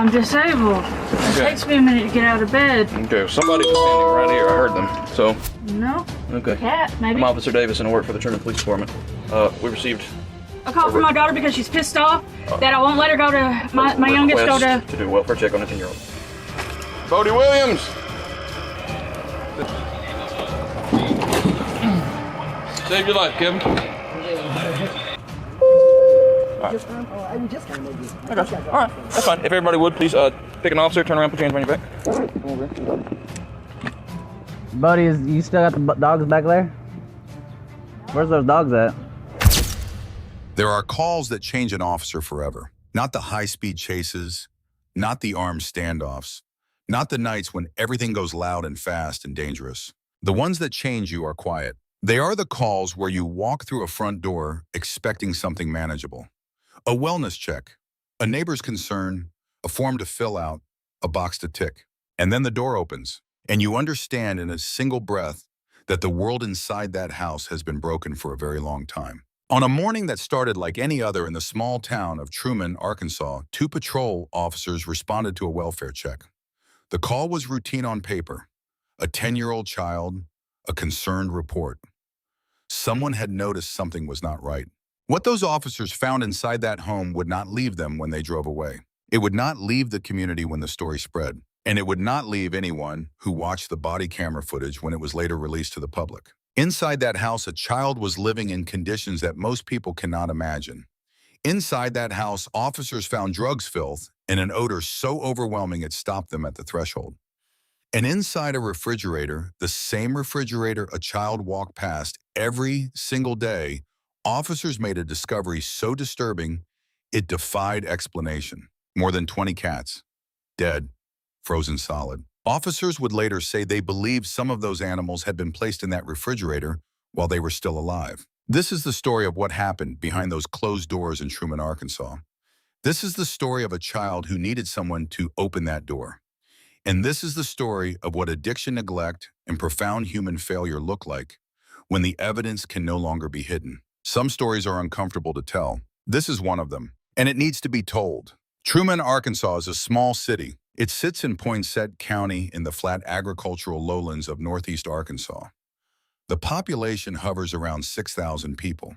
I'm disabled. It takes me a minute to get out of bed. Okay, somebody was standing right here. I heard them. So. No. Okay. Cat, maybe. I'm Officer Davis and I work for the Trumann Police Department. We received a call from my daughter because she's pissed off that I won't let her go to my youngest go to do a welfare check on a 10-year-old. Bodie Williams. Saved your life, Kevin. I got you. All right, that's fine. If everybody would, please pick an officer, turn around, put your hands behind your back. Buddy, you still got the dogs back there? Where's those dogs at? There are calls that change an officer forever. Not the high-speed chases, not the armed standoffs, not the nights when everything goes loud and fast and dangerous. The ones that change you are quiet. They are the calls where you walk through a front door expecting something manageable. A wellness check, a neighbor's concern, a form to fill out, a box to tick. And then the door opens, and you understand in a single breath that the world inside that house has been broken for a very long time. On a morning that started like any other in the small town of Trumann, Arkansas, 2 patrol officers responded to a welfare check. The call was routine on paper. A 10-year-old child, a concerned report. Someone had noticed something was not right. What those officers found inside that home would not leave them when they drove away. It would not leave the community when the story spread. And it would not leave anyone who watched the body camera footage when it was later released to the public. Inside that house, a child was living in conditions that most people cannot imagine. Inside that house, officers found drugs, filth, and an odor so overwhelming it stopped them at the threshold. And inside a refrigerator, the same refrigerator a child walked past every single day, officers made a discovery so disturbing, it defied explanation. More than 20 cats, dead, frozen solid. Officers would later say they believed some of those animals had been placed in that refrigerator while they were still alive. This is the story of what happened behind those closed doors in Trumann, Arkansas. This is the story of a child who needed someone to open that door. And this is the story of what addiction, neglect, and profound human failure look like when the evidence can no longer be hidden. Some stories are uncomfortable to tell. This is one of them, and it needs to be told. Trumann, Arkansas is a small city. It sits in Poinsett County in the flat agricultural lowlands of northeast Arkansas. The population hovers around 6,000 people.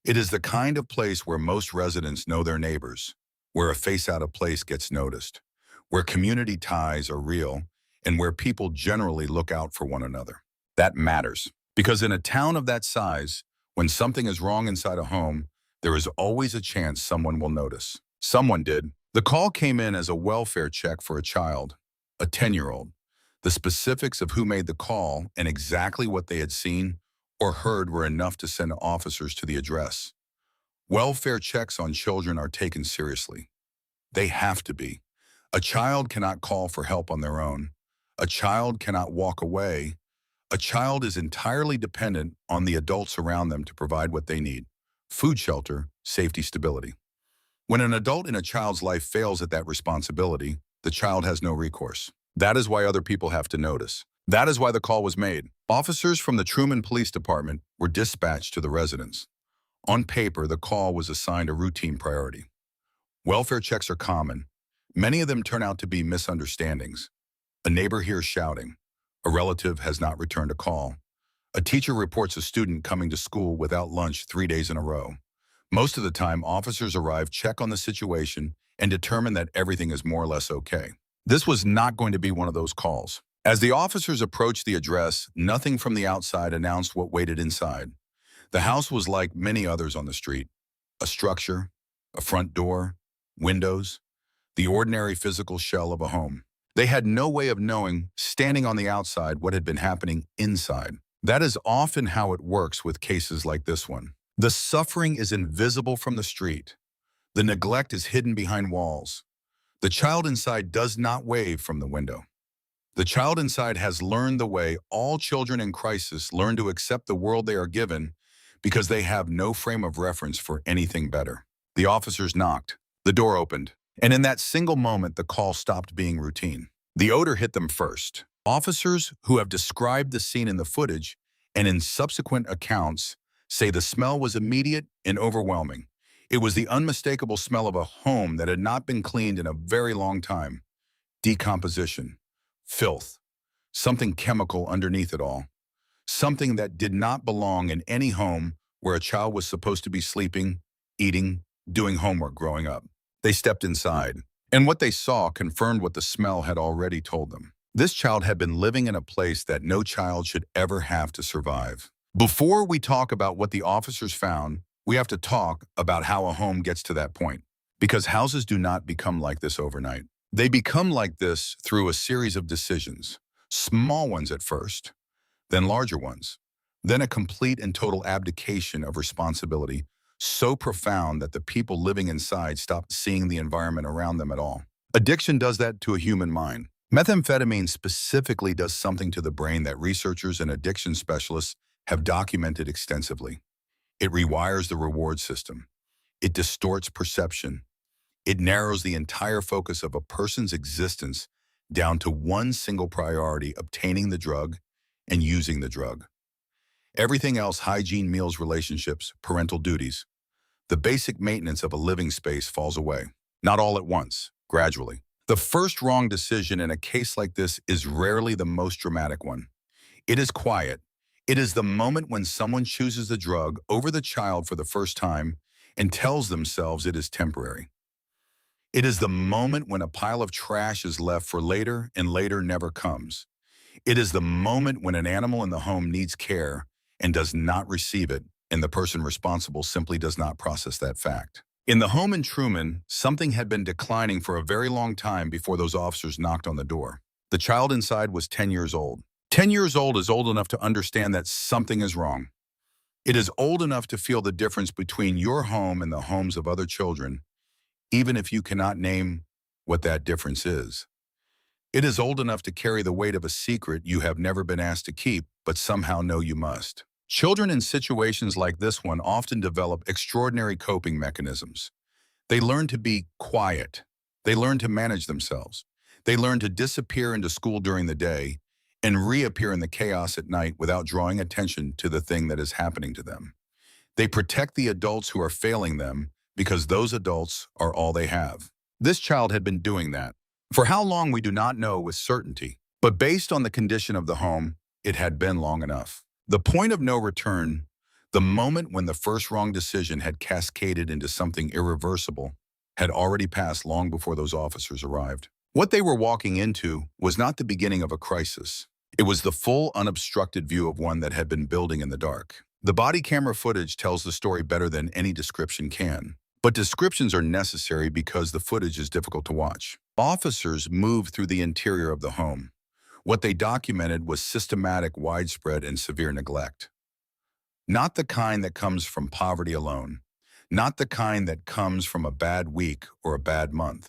It is the kind of place where most residents know their neighbors, where a face out of place gets noticed, where community ties are real, and where people generally look out for one another. That matters, because in a town of that size, when something is wrong inside a home, there is always a chance someone will notice. Someone did. The call came in as a welfare check for a child, a 10-year-old. The specifics of who made the call and exactly what they had seen or heard were enough to send officers to the address. Welfare checks on children are taken seriously. They have to be. A child cannot call for help on their own. A child cannot walk away. A child is entirely dependent on the adults around them to provide what they need: food, shelter, safety, stability. When an adult in a child's life fails at that responsibility, the child has no recourse. That is why other people have to notice. That is why the call was made. Officers from the Trumann Police Department were dispatched to the residence. On paper, the call was assigned a routine priority. Welfare checks are common. Many of them turn out to be misunderstandings. A neighbor hears shouting. A relative has not returned a call. A teacher reports a student coming to school without lunch 3 days in a row. Most of the time, officers arrive, check on the situation, and determine that everything is more or less okay. This was not going to be one of those calls. As the officers approached the address, nothing from the outside announced what waited inside. The house was like many others on the street. A structure, a front door, windows, the ordinary physical shell of a home. They had no way of knowing, standing on the outside, what had been happening inside. That is often how it works with cases like this one. The suffering is invisible from the street. The neglect is hidden behind walls. The child inside does not wave from the window. The child inside has learned the way all children in crisis learn to accept the world they are given because they have no frame of reference for anything better. The officers knocked. The door opened. And in that single moment, the call stopped being routine. The odor hit them first. Officers who have described the scene in the footage and in subsequent accounts say the smell was immediate and overwhelming. It was the unmistakable smell of a home that had not been cleaned in a very long time. Decomposition, filth, something chemical underneath it all. Something that did not belong in any home where a child was supposed to be sleeping, eating, doing homework growing up. They stepped inside, and what they saw confirmed what the smell had already told them. This child had been living in a place that no child should ever have to survive. Before we talk about what the officers found, we have to talk about how a home gets to that point. Because houses do not become like this overnight. They become like this through a series of decisions. Small ones at first, then larger ones, then a complete and total abdication of responsibility, so profound that the people living inside stopped seeing the environment around them at all. Addiction does that to a human mind. Methamphetamine specifically does something to the brain that researchers and addiction specialists have documented extensively. It rewires the reward system. It distorts perception. It narrows the entire focus of a person's existence down to one single priority: obtaining the drug and using the drug. Everything else, hygiene, meals, relationships, parental duties, the basic maintenance of a living space, falls away. Not all at once, gradually. The first wrong decision in a case like this is rarely the most dramatic one. It is quiet. It is the moment when someone chooses the drug over the child for the first time and tells themselves it is temporary. It is the moment when a pile of trash is left for later and later never comes. It is the moment when an animal in the home needs care and does not receive it, and the person responsible simply does not process that fact. In the home in Trumann, something had been declining for a very long time before those officers knocked on the door. The child inside was 10 years old. 10 years old is old enough to understand that something is wrong. It is old enough to feel the difference between your home and the homes of other children, even if you cannot name what that difference is. It is old enough to carry the weight of a secret you have never been asked to keep, but somehow know you must. Children in situations like this one often develop extraordinary coping mechanisms. They learn to be quiet. They learn to manage themselves. They learn to disappear into school during the day and reappear in the chaos at night without drawing attention to the thing that is happening to them. They protect the adults who are failing them because those adults are all they have. This child had been doing that. For how long, we do not know with certainty, but based on the condition of the home, it had been long enough. The point of no return, the moment when the first wrong decision had cascaded into something irreversible, had already passed long before those officers arrived. What they were walking into was not the beginning of a crisis. It was the full, unobstructed view of one that had been building in the dark. The body camera footage tells the story better than any description can. But descriptions are necessary because the footage is difficult to watch. Officers moved through the interior of the home. What they documented was systematic, widespread, and severe neglect. Not the kind that comes from poverty alone. Not the kind that comes from a bad week or a bad month.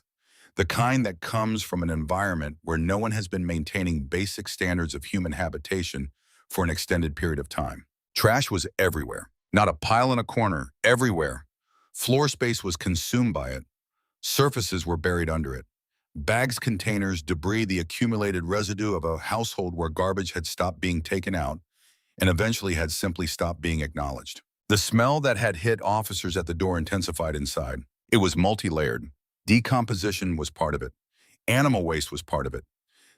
The kind that comes from an environment where no one has been maintaining basic standards of human habitation for an extended period of time. Trash was everywhere. Not a pile in a corner, everywhere. Floor space was consumed by it. Surfaces were buried under it. Bags, containers, debris, the accumulated residue of a household where garbage had stopped being taken out and eventually had simply stopped being acknowledged. The smell that had hit officers at the door intensified inside. It was multi-layered. Decomposition was part of it. Animal waste was part of it.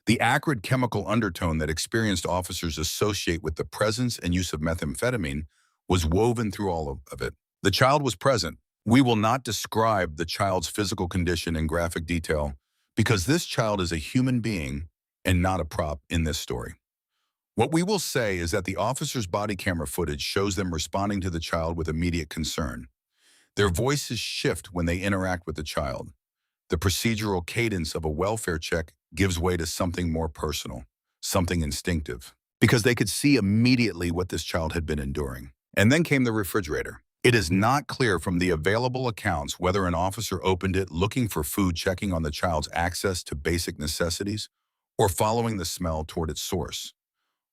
The acrid chemical undertone that experienced officers associate with the presence and use of methamphetamine was woven through all of it. The child was present. We will not describe the child's physical condition in graphic detail because this child is a human being and not a prop in this story. What we will say is that the officer's body camera footage shows them responding to the child with immediate concern. Their voices shift when they interact with the child. The procedural cadence of a welfare check gives way to something more personal, something instinctive, because they could see immediately what this child had been enduring. And then came the refrigerator. It is not clear from the available accounts whether an officer opened it looking for food, checking on the child's access to basic necessities, or following the smell toward its source.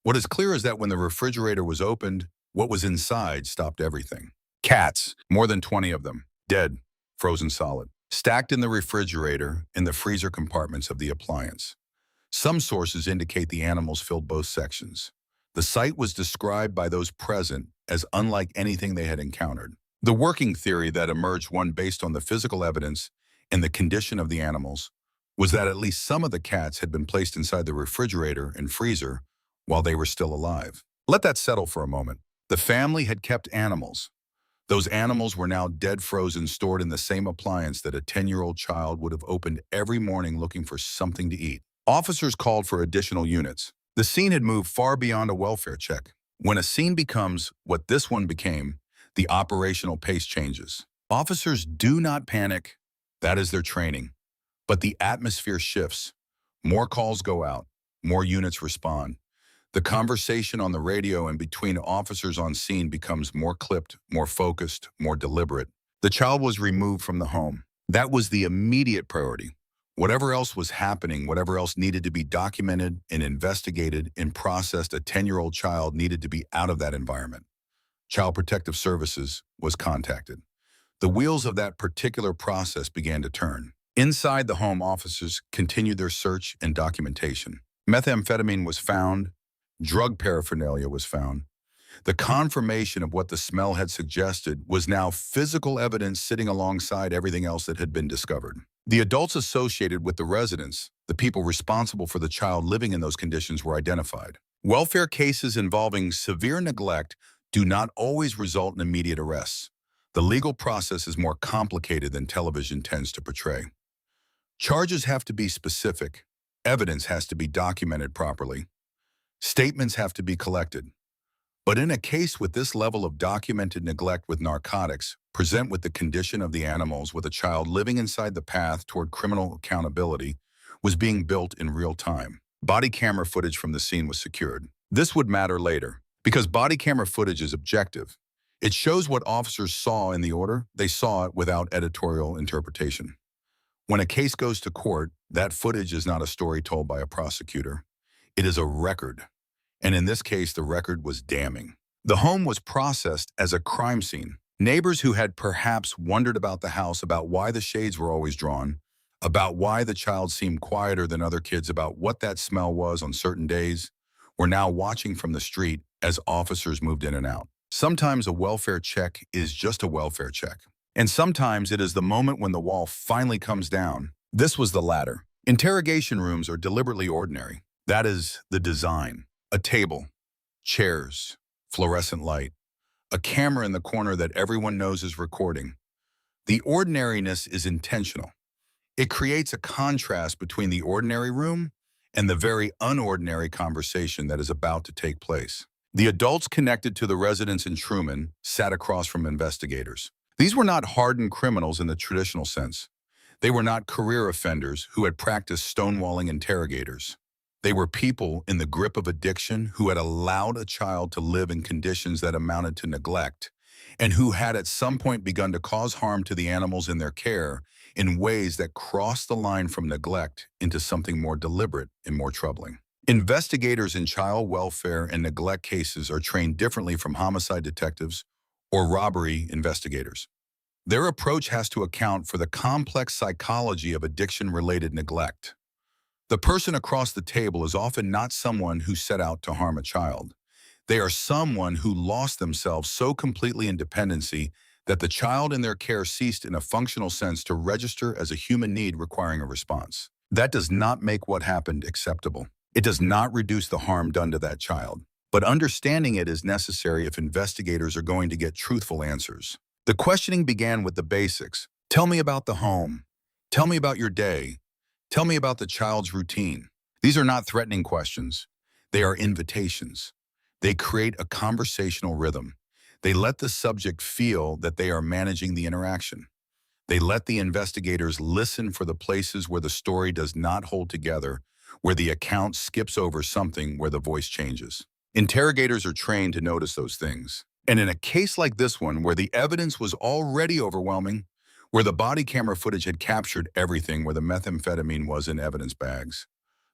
What is clear is that when the refrigerator was opened, what was inside stopped everything. Cats, more than 20 of them, dead, frozen solid, stacked in the refrigerator in the freezer compartments of the appliance. Some sources indicate the animals filled both sections. The sight was described by those present as unlike anything they had encountered. The working theory that emerged, one based on the physical evidence and the condition of the animals, was that at least some of the cats had been placed inside the refrigerator and freezer while they were still alive. Let that settle for a moment. The family had kept animals. Those animals were now dead, frozen, stored in the same appliance that a 10-year-old child would have opened every morning looking for something to eat. Officers called for additional units. The scene had moved far beyond a welfare check. When a scene becomes what this one became, the operational pace changes. Officers do not panic. That is their training. But the atmosphere shifts. More calls go out. More units respond. The conversation on the radio and between officers on scene becomes more clipped, more focused, more deliberate. The child was removed from the home. That was the immediate priority. Whatever else was happening, whatever else needed to be documented and investigated and processed, a 10-year-old child needed to be out of that environment. Child Protective Services was contacted. The wheels of that particular process began to turn. Inside the home, officers continued their search and documentation. Methamphetamine was found. Drug paraphernalia was found. The confirmation of what the smell had suggested was now physical evidence sitting alongside everything else that had been discovered. The adults associated with the residents, the people responsible for the child living in those conditions, were identified. Welfare cases involving severe neglect do not always result in immediate arrests. The legal process is more complicated than television tends to portray. Charges have to be specific. Evidence has to be documented properly. Statements have to be collected. But in a case with this level of documented neglect with narcotics, present with the condition of the animals, with a child living inside the path toward criminal accountability, was being built in real time. Body camera footage from the scene was secured. This would matter later, because body camera footage is objective. It shows what officers saw in the order. They saw it without editorial interpretation. When a case goes to court, that footage is not a story told by a prosecutor. It is a record. And in this case, the record was damning. The home was processed as a crime scene. Neighbors who had perhaps wondered about the house, about why the shades were always drawn, about why the child seemed quieter than other kids, about what that smell was on certain days, were now watching from the street as officers moved in and out. Sometimes a welfare check is just a welfare check. And sometimes it is the moment when the wall finally comes down. This was the latter. Interrogation rooms are deliberately ordinary. That is the design. A table, chairs, fluorescent light, a camera in the corner that everyone knows is recording. The ordinariness is intentional. It creates a contrast between the ordinary room and the very unordinary conversation that is about to take place. The adults connected to the residents in Trumann sat across from investigators. These were not hardened criminals in the traditional sense. They were not career offenders who had practiced stonewalling interrogators. They were people in the grip of addiction who had allowed a child to live in conditions that amounted to neglect, and who had at some point begun to cause harm to the animals in their care in ways that crossed the line from neglect into something more deliberate and more troubling. Investigators in child welfare and neglect cases are trained differently from homicide detectives or robbery investigators. Their approach has to account for the complex psychology of addiction-related neglect. The person across the table is often not someone who set out to harm a child. They are someone who lost themselves so completely in dependency that the child in their care ceased in a functional sense to register as a human need requiring a response. That does not make what happened acceptable. It does not reduce the harm done to that child. But understanding it is necessary if investigators are going to get truthful answers. The questioning began with the basics. Tell me about the home. Tell me about your day. Tell me about the child's routine. These are not threatening questions. They are invitations. They create a conversational rhythm. They let the subject feel that they are managing the interaction. They let the investigators listen for the places where the story does not hold together, where the account skips over something, where the voice changes. Interrogators are trained to notice those things. And in a case like this one, where the evidence was already overwhelming, where the body camera footage had captured everything, where the methamphetamine was in evidence bags,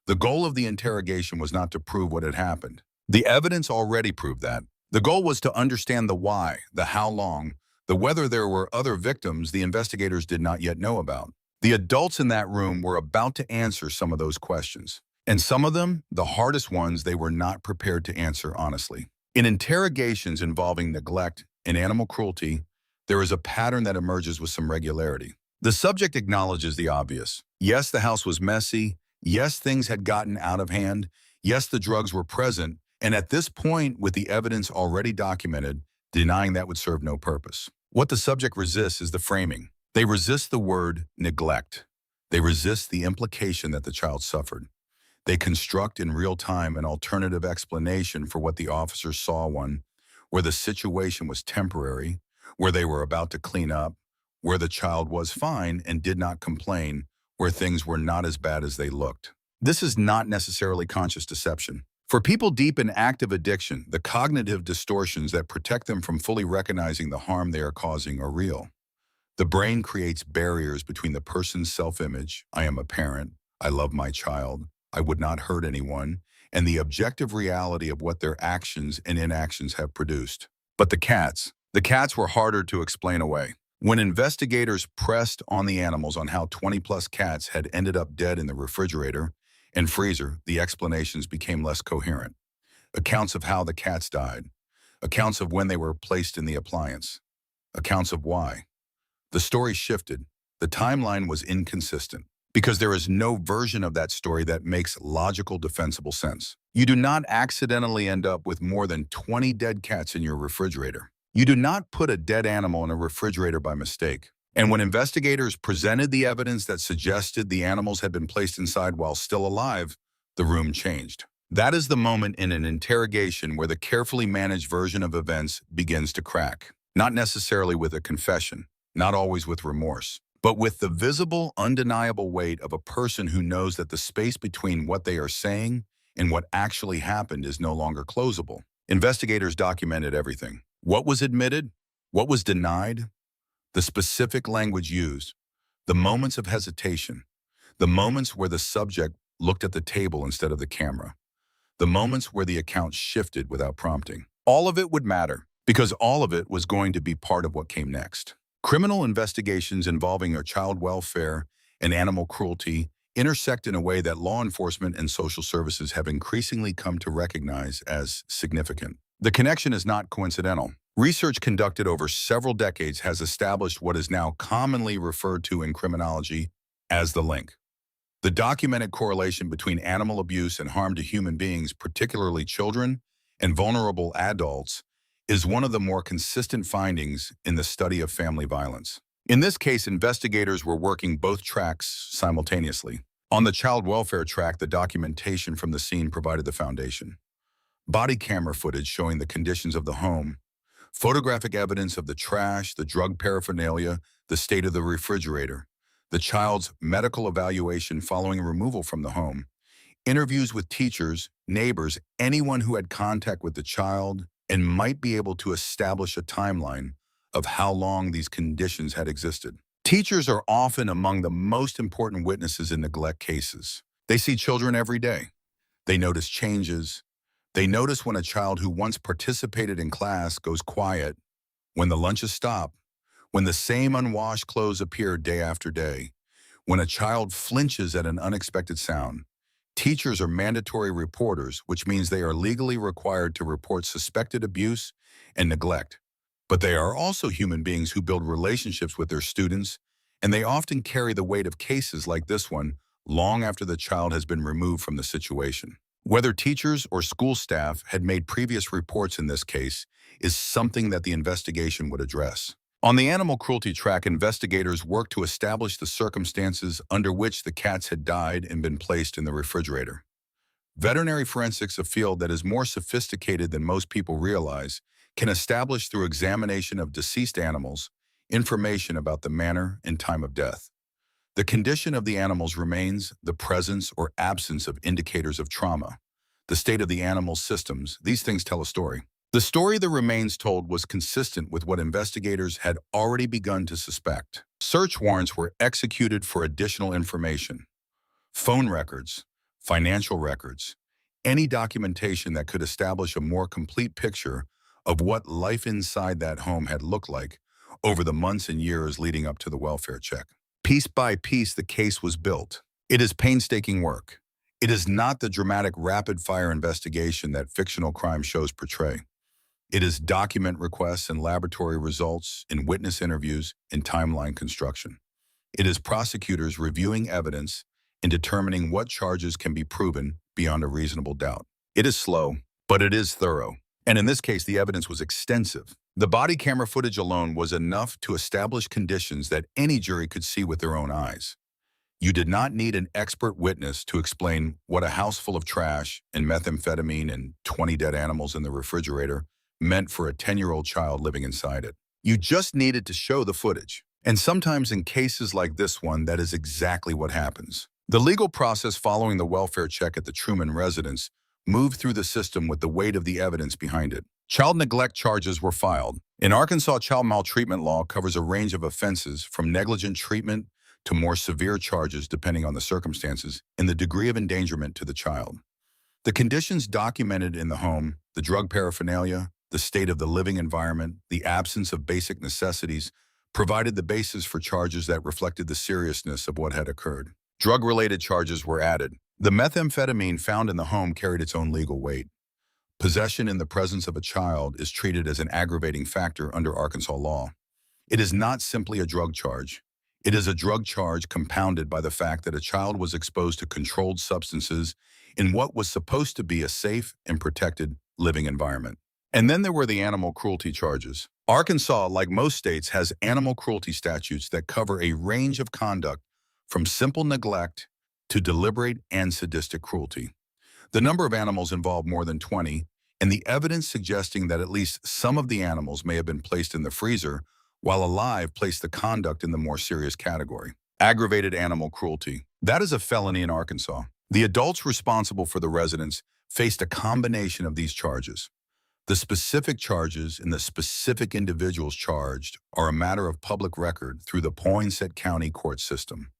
the goal of the interrogation was not to prove what had happened. The evidence already proved that. The goal was to understand the why, the how long, the whether there were other victims the investigators did not yet know about. The adults in that room were about to answer some of those questions. And some of them, the hardest ones, they were not prepared to answer honestly. In interrogations involving neglect and animal cruelty, there is a pattern that emerges with some regularity. The subject acknowledges the obvious. Yes, the house was messy. Yes, things had gotten out of hand. Yes, the drugs were present. And at this point, with the evidence already documented, denying that would serve no purpose. What the subject resists is the framing. They resist the word neglect. They resist the implication that the child suffered. They construct in real time an alternative explanation for what the officers saw, one where the situation was temporary, where they were about to clean up, where the child was fine and did not complain, where things were not as bad as they looked. This is not necessarily conscious deception. For people deep in active addiction, the cognitive distortions that protect them from fully recognizing the harm they are causing are real. The brain creates barriers between the person's self-image, I am a parent, I love my child, I would not hurt anyone, and the objective reality of what their actions and inactions have produced. But the cats were harder to explain away. When investigators pressed on the animals on how 20-plus cats had ended up dead in the refrigerator and freezer, the explanations became less coherent. Accounts of how the cats died, accounts of when they were placed in the appliance, accounts of why. The story shifted. The timeline was inconsistent because there is no version of that story that makes logical, defensible sense. You do not accidentally end up with more than 20 dead cats in your refrigerator. You do not put a dead animal in a refrigerator by mistake. And when investigators presented the evidence that suggested the animals had been placed inside while still alive, the room changed. That is the moment in an interrogation where the carefully managed version of events begins to crack. Not necessarily with a confession, not always with remorse, but with the visible, undeniable weight of a person who knows that the space between what they are saying and what actually happened is no longer closable. Investigators documented everything. What was admitted? What was denied? The specific language used, the moments of hesitation, the moments where the subject looked at the table instead of the camera, the moments where the account shifted without prompting. All of it would matter because all of it was going to be part of what came next. Criminal investigations involving child welfare and animal cruelty intersect in a way that law enforcement and social services have increasingly come to recognize as significant. The connection is not coincidental. Research conducted over several decades has established what is now commonly referred to in criminology as the link. The documented correlation between animal abuse and harm to human beings, particularly children and vulnerable adults, is one of the more consistent findings in the study of family violence. In this case, investigators were working both tracks simultaneously. On the child welfare track, the documentation from the scene provided the foundation. Body camera footage showing the conditions of the home, photographic evidence of the trash, the drug paraphernalia, the state of the refrigerator, the child's medical evaluation following removal from the home, interviews with teachers, neighbors, anyone who had contact with the child, and might be able to establish a timeline of how long these conditions had existed. Teachers are often among the most important witnesses in neglect cases. They see children every day. They notice changes. They notice when a child who once participated in class goes quiet, when the lunches stop, when the same unwashed clothes appear day after day, when a child flinches at an unexpected sound. Teachers are mandatory reporters, which means they are legally required to report suspected abuse and neglect. But they are also human beings who build relationships with their students, and they often carry the weight of cases like this one long after the child has been removed from the situation. Whether teachers or school staff had made previous reports in this case is something that the investigation would address. On the animal cruelty track, investigators worked to establish the circumstances under which the cats had died and been placed in the refrigerator. Veterinary forensics, a field that is more sophisticated than most people realize, can establish through examination of deceased animals information about the manner and time of death. The condition of the animal's remains, the presence or absence of indicators of trauma, the state of the animal's systems, these things tell a story. The story the remains told was consistent with what investigators had already begun to suspect. Search warrants were executed for additional information. Phone records, financial records, any documentation that could establish a more complete picture of what life inside that home had looked like over the months and years leading up to the welfare check. Piece by piece, the case was built. It is painstaking work. It is not the dramatic rapid-fire investigation that fictional crime shows portray. It is document requests and laboratory results in witness interviews and timeline construction. It is prosecutors reviewing evidence and determining what charges can be proven beyond a reasonable doubt. It is slow, but it is thorough. And in this case, the evidence was extensive. The body camera footage alone was enough to establish conditions that any jury could see with their own eyes. You did not need an expert witness to explain what a house full of trash and methamphetamine and 20 dead animals in the refrigerator meant for a 10-year-old child living inside it. You just needed to show the footage. And sometimes in cases like this one, that is exactly what happens. The legal process following the welfare check at the Trumann residence moved through the system with the weight of the evidence behind it. Child neglect charges were filed. In Arkansas, child maltreatment law covers a range of offenses from negligent treatment to more severe charges depending on the circumstances and the degree of endangerment to the child. The conditions documented in the home, the drug paraphernalia, the state of the living environment, the absence of basic necessities, provided the basis for charges that reflected the seriousness of what had occurred. Drug-related charges were added. The methamphetamine found in the home carried its own legal weight. Possession in the presence of a child is treated as an aggravating factor under Arkansas law. It is not simply a drug charge. It is a drug charge compounded by the fact that a child was exposed to controlled substances in what was supposed to be a safe and protected living environment. And then there were the animal cruelty charges. Arkansas, like most states, has animal cruelty statutes that cover a range of conduct from simple neglect to deliberate and sadistic cruelty. The number of animals involved more than 20, and the evidence suggesting that at least some of the animals may have been placed in the freezer while alive placed the conduct in the more serious category. Aggravated animal cruelty. That is a felony in Arkansas. The adults responsible for the residents faced a combination of these charges. The specific charges and the specific individuals charged are a matter of public record through the Poinsett County court system.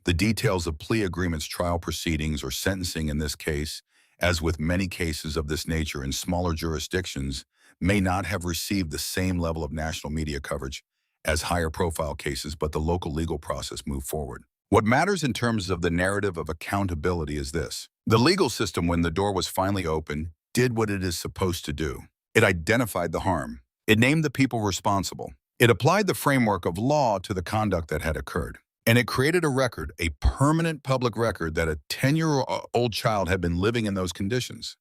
The details of plea agreements, trial proceedings, or sentencing in this case, as with many cases of this nature in smaller jurisdictions, may not have received the same level of national media coverage as higher profile cases, but the local legal process moved forward. What matters in terms of the narrative of accountability is this. The legal system, when the door was finally open, did what it is supposed to do. It identified the harm. It named the people responsible. It applied the framework of law to the conduct that had occurred. And it created a record, a permanent public record, that a 10-year-old child had been living in those conditions,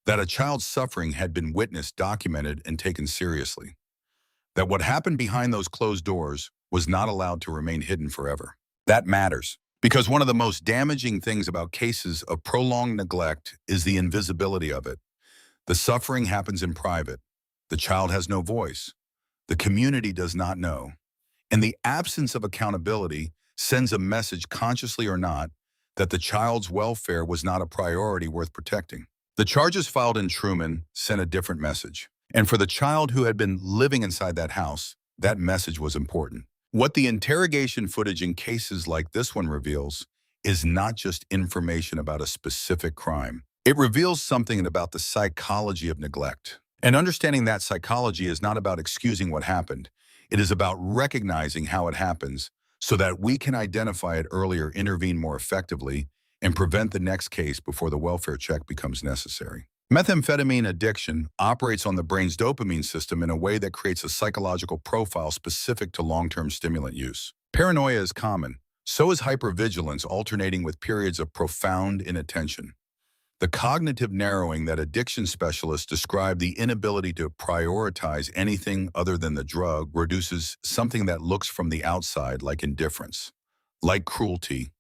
that a child's suffering had been witnessed, documented, and taken seriously, that what happened behind those closed doors was not allowed to remain hidden forever. That matters, because one of the most damaging things about cases of prolonged neglect is the invisibility of it. The suffering happens in private. The child has no voice. The community does not know. And the absence of accountability sends a message, consciously or not, that the child's welfare was not a priority worth protecting. The charges filed in Trumann sent a different message. And for the child who had been living inside that house, that message was important. What the interrogation footage in cases like this one reveals is not just information about a specific crime. It reveals something about the psychology of neglect. And understanding that psychology is not about excusing what happened. It is about recognizing how it happens so that we can identify it earlier, intervene more effectively, and prevent the next case before the welfare check becomes necessary. Methamphetamine addiction operates on the brain's dopamine system in a way that creates a psychological profile specific to long-term stimulant use. Paranoia is common. So is hypervigilance, alternating with periods of profound inattention. The cognitive narrowing that addiction specialists describe, the inability to prioritize anything other than the drug, reduces something that looks from the outside like indifference, like cruelty,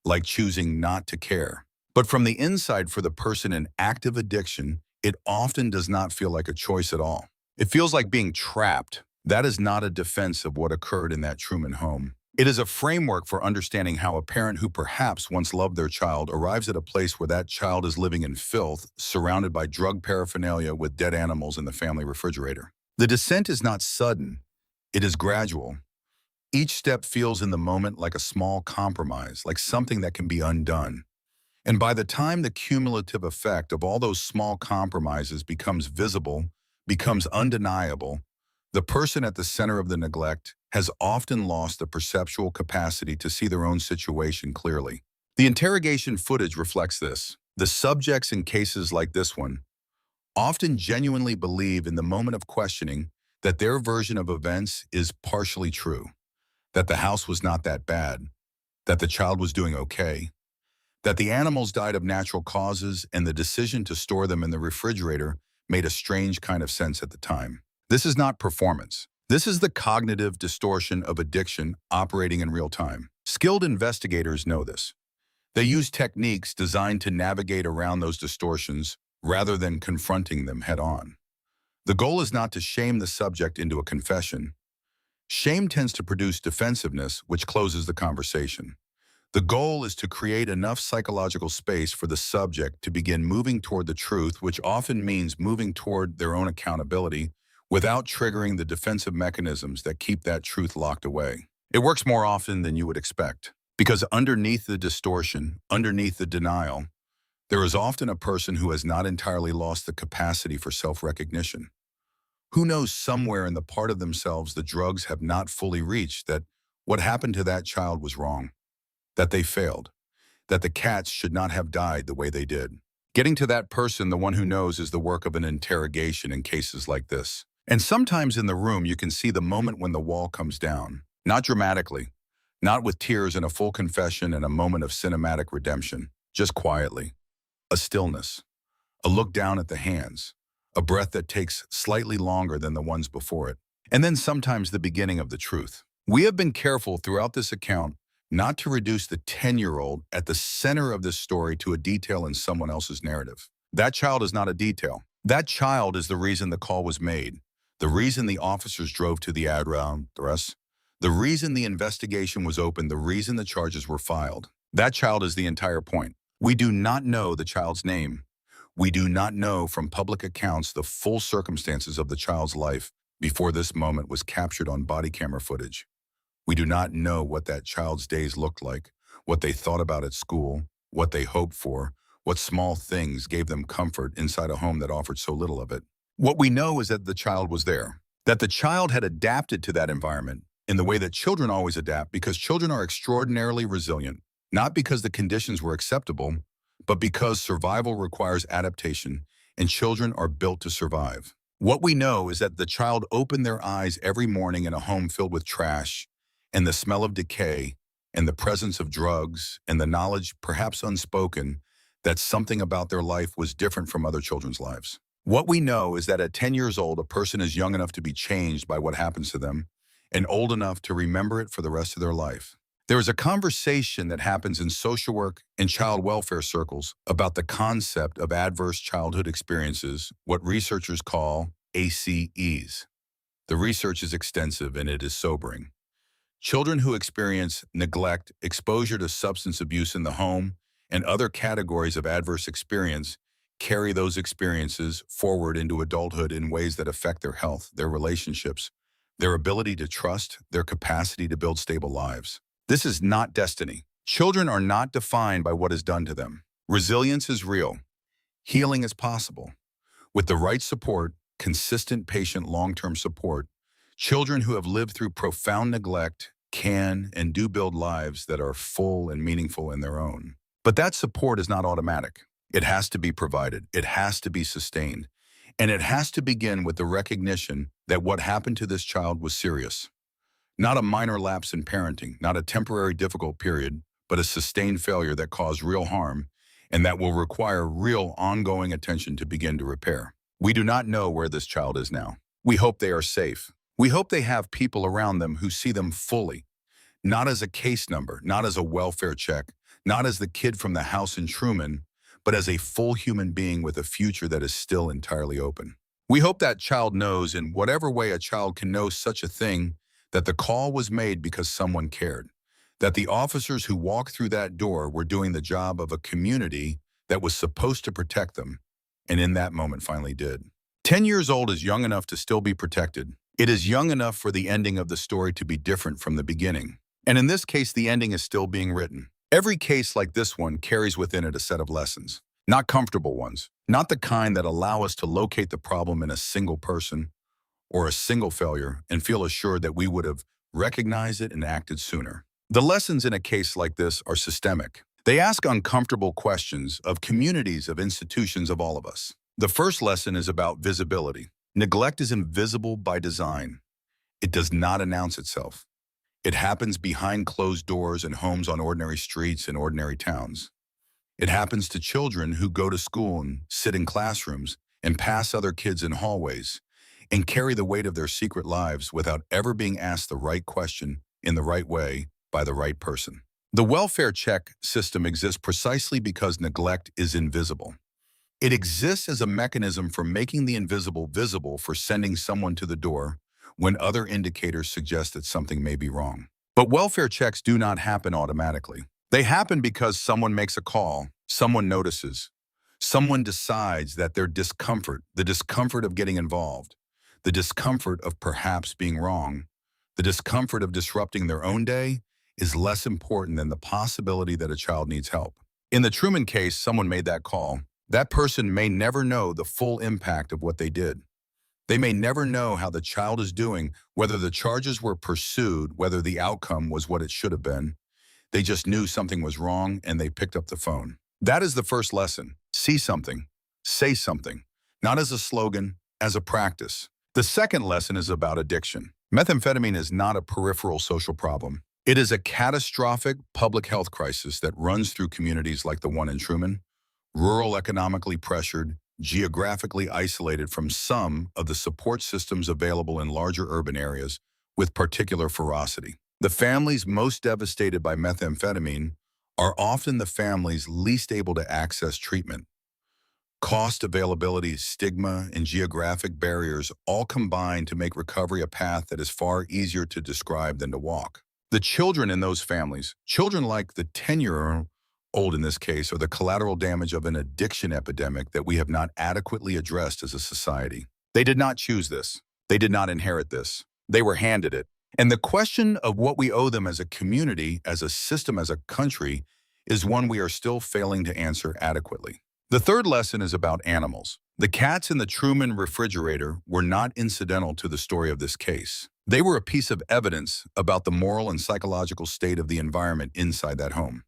like choosing not to care. But from the inside, for the person in active addiction, it often does not feel like a choice at all. It feels like being trapped. That is not a defense of what occurred in that Trumann home. It is a framework for understanding how a parent who perhaps once loved their child arrives at a place where that child is living in filth, surrounded by drug paraphernalia with dead animals in the family refrigerator. The descent is not sudden. It is gradual. Each step feels in the moment like a small compromise, like something that can be undone. And by the time the cumulative effect of all those small compromises becomes visible, becomes undeniable, the person at the center of the neglect has often lost the perceptual capacity to see their own situation clearly. The interrogation footage reflects this. The subjects in cases like this one often genuinely believe in the moment of questioning that their version of events is partially true, that the house was not that bad, that the child was doing okay, that the animals died of natural causes, and the decision to store them in the refrigerator made a strange kind of sense at the time. This is not performance. This is the cognitive distortion of addiction operating in real time. Skilled investigators know this. They use techniques designed to navigate around those distortions rather than confronting them head-on. The goal is not to shame the subject into a confession. Shame tends to produce defensiveness, which closes the conversation. The goal is to create enough psychological space for the subject to begin moving toward the truth, which often means moving toward their own accountability without triggering the defensive mechanisms that keep that truth locked away. It works more often than you would expect, because underneath the distortion, underneath the denial, there is often a person who has not entirely lost the capacity for self-recognition. Who knows somewhere in the part of themselves the drugs have not fully reached that what happened to that child was wrong, that they failed, that the cats should not have died the way they did. Getting to that person, the one who knows, is the work of an interrogation in cases like this. And sometimes in the room you can see the moment when the wall comes down, not dramatically, not with tears and a full confession and a moment of cinematic redemption, just quietly. A stillness, a look down at the hands, a breath that takes slightly longer than the ones before it, and then sometimes the beginning of the truth. We have been careful throughout this account not to reduce the 10-year-old at the center of this story to a detail in someone else's narrative. That child is not a detail. That child is the reason the call was made, the reason the officers drove to the address, the reason the investigation was opened, the reason the charges were filed. That child is the entire point. We do not know the child's name. We do not know from public accounts the full circumstances of the child's life before this moment was captured on body camera footage. We do not know what that child's days looked like, what they thought about at school, what they hoped for, what small things gave them comfort inside a home that offered so little of it. What we know is that the child was there, that the child had adapted to that environment in the way that children always adapt, because children are extraordinarily resilient, not because the conditions were acceptable, but because survival requires adaptation and children are built to survive. What we know is that the child opened their eyes every morning in a home filled with trash and the smell of decay and the presence of drugs and the knowledge, perhaps unspoken, that something about their life was different from other children's lives. What we know is that at 10 years old, a person is young enough to be changed by what happens to them and old enough to remember it for the rest of their life. There is a conversation that happens in social work and child welfare circles about the concept of adverse childhood experiences, what researchers call ACEs. The research is extensive and it is sobering. Children who experience neglect, exposure to substance abuse in the home, and other categories of adverse experience carry those experiences forward into adulthood in ways that affect their health, their relationships, their ability to trust, their capacity to build stable lives. This is not destiny. Children are not defined by what is done to them. Resilience is real. Healing is possible. With the right support, consistent, patient, long-term support, children who have lived through profound neglect can and do build lives that are full and meaningful in their own. But that support is not automatic. It has to be provided. It has to be sustained. And it has to begin with the recognition that what happened to this child was serious. Not a minor lapse in parenting, not a temporary difficult period, but a sustained failure that caused real harm and that will require real ongoing attention to begin to repair. We do not know where this child is now. We hope they are safe. We hope they have people around them who see them fully, not as a case number, not as a welfare check, not as the kid from the house in Trumann, but as a full human being with a future that is still entirely open. We hope that child knows, in whatever way a child can know such a thing, that the call was made because someone cared, that the officers who walked through that door were doing the job of a community that was supposed to protect them, and in that moment finally did. 10 years old is young enough to still be protected. It is young enough for the ending of the story to be different from the beginning. And in this case, the ending is still being written. Every case like this one carries within it a set of lessons, not comfortable ones, not the kind that allow us to locate the problem in a single person or a single failure and feel assured that we would have recognized it and acted sooner. The lessons in a case like this are systemic. They ask uncomfortable questions of communities, of institutions, of all of us. The first lesson is about visibility. Neglect is invisible by design. It does not announce itself. It happens behind closed doors in homes on ordinary streets in ordinary towns. It happens to children who go to school and sit in classrooms and pass other kids in hallways and carry the weight of their secret lives without ever being asked the right question in the right way by the right person. The welfare check system exists precisely because neglect is invisible. It exists as a mechanism for making the invisible visible, for sending someone to the door when other indicators suggest that something may be wrong. But welfare checks do not happen automatically. They happen because someone makes a call, someone notices, someone decides that their discomfort, the discomfort of getting involved, the discomfort of perhaps being wrong, the discomfort of disrupting their own day is less important than the possibility that a child needs help. In the Trumann case, someone made that call. That person may never know the full impact of what they did. They may never know how the child is doing, whether the charges were pursued, whether the outcome was what it should have been. They just knew something was wrong and they picked up the phone. That is the first lesson. See something, say something, not as a slogan, as a practice. The second lesson is about addiction. Methamphetamine is not a peripheral social problem. It is a catastrophic public health crisis that runs through communities like the one in Trumann, rural, economically pressured, geographically isolated from some of the support systems available in larger urban areas with particular ferocity. The families most devastated by methamphetamine are often the families least able to access treatment. Cost, availability, stigma, and geographic barriers all combine to make recovery a path that is far easier to describe than to walk. The children in those families, children like the 10-year-old in this case, are the collateral damage of an addiction epidemic that we have not adequately addressed as a society. They did not choose this. They did not inherit this. They were handed it. And the question of what we owe them as a community, as a system, as a country, is one we are still failing to answer adequately. The third lesson is about animals. The cats in the Trumann refrigerator were not incidental to the story of this case. They were a piece of evidence about the moral and psychological state of the environment inside that home.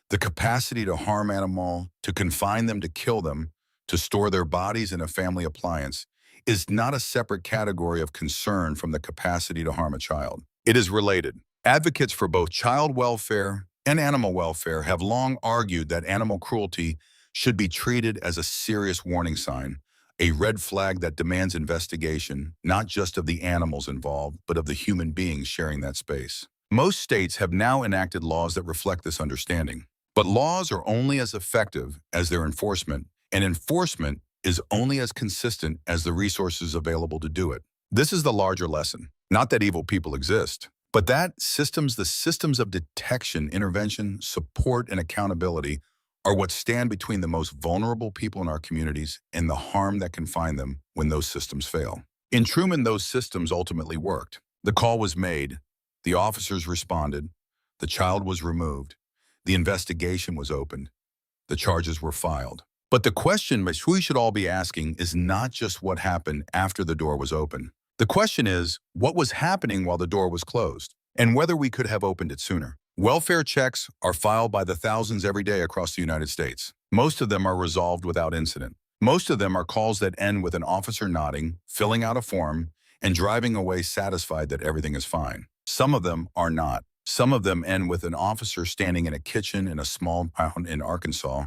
The capacity to harm animal, to confine them, to kill them, to store their bodies in a family appliance is not a separate category of concern from the capacity to harm a child. It is related. Advocates for both child welfare and animal welfare have long argued that animal cruelty should be treated as a serious warning sign, a red flag that demands investigation, not just of the animals involved, but of the human beings sharing that space. Most states have now enacted laws that reflect this understanding, but laws are only as effective as their enforcement, and enforcement is only as consistent as the resources available to do it. This is the larger lesson, not that evil people exist, but that the systems of detection, intervention, support, and accountability are what stand between the most vulnerable people in our communities and the harm that can find them when those systems fail. In Trumann, those systems ultimately worked. The call was made, the officers responded, the child was removed, the investigation was opened, the charges were filed. But the question which we should all be asking is not just what happened after the door was open. The question is, what was happening while the door was closed, and whether we could have opened it sooner. Welfare checks are filed by the thousands every day across the United States. Most of them are resolved without incident. Most of them are calls that end with an officer nodding, filling out a form, and driving away satisfied that everything is fine. Some of them are not. Some of them end with an officer standing in a kitchen in a small town in Arkansas,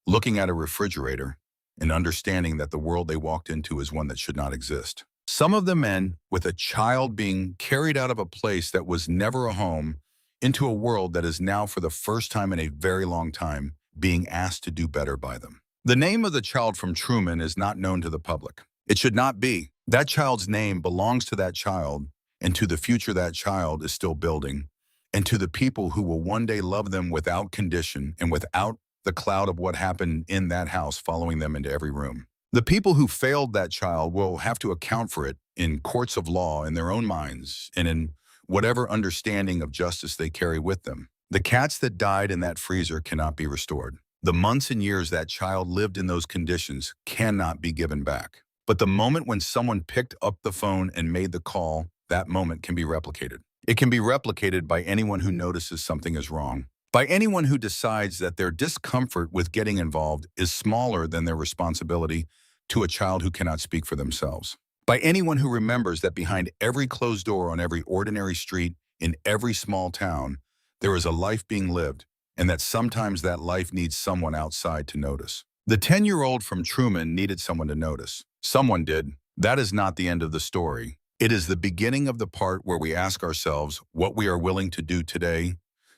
looking at a refrigerator and understanding that the world they walked into is one that should not exist. Some of them end with a child being carried out of a place that was never a home into a world that is now, for the first time in a very long time, being asked to do better by them. The name of the child from Trumann is not known to the public. It should not be. That child's name belongs to that child, and to the future that child is still building, and to the people who will one day love them without condition and without the cloud of what happened in that house following them into every room. The people who failed that child will have to account for it in courts of law, in their own minds, and in whatever understanding of justice they carry with them. The cats that died in that freezer cannot be restored. The months and years that child lived in those conditions cannot be given back. But the moment when someone picked up the phone and made the call, that moment can be replicated. It can be replicated by anyone who notices something is wrong, by anyone who decides that their discomfort with getting involved is smaller than their responsibility to a child who cannot speak for themselves. By anyone who remembers that behind every closed door on every ordinary street in every small town, there is a life being lived, and that sometimes that life needs someone outside to notice. The 10-year-old from Trumann needed someone to notice. Someone did. That is not the end of the story. It is the beginning of the part where we ask ourselves what we are willing to do today,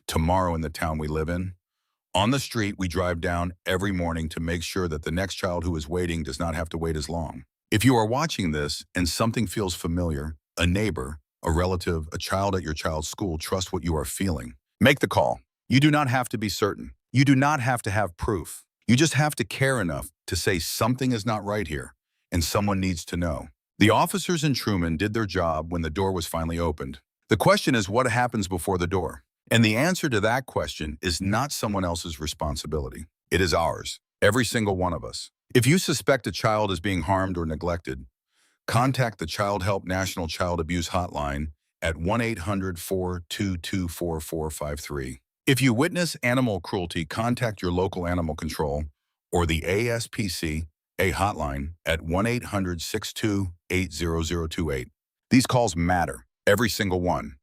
tomorrow in the town we live in. On the street we drive down every morning to make sure that the next child who is waiting does not have to wait as long. If you are watching this and something feels familiar, a neighbor, a relative, a child at your child's school, trust what you are feeling. Make the call. You do not have to be certain. You do not have to have proof. You just have to care enough to say something is not right here, and someone needs to know. The officers in Trumann did their job when the door was finally opened. The question is, what happens before the door? And the answer to that question is not someone else's responsibility. It is ours, every single one of us. If you suspect a child is being harmed or neglected, contact the Child Help National Child Abuse Hotline at 1-800-422-4453. If you witness animal cruelty, contact your local animal control or the ASPCA hotline at 1-800-628-0028. These calls matter, every single one.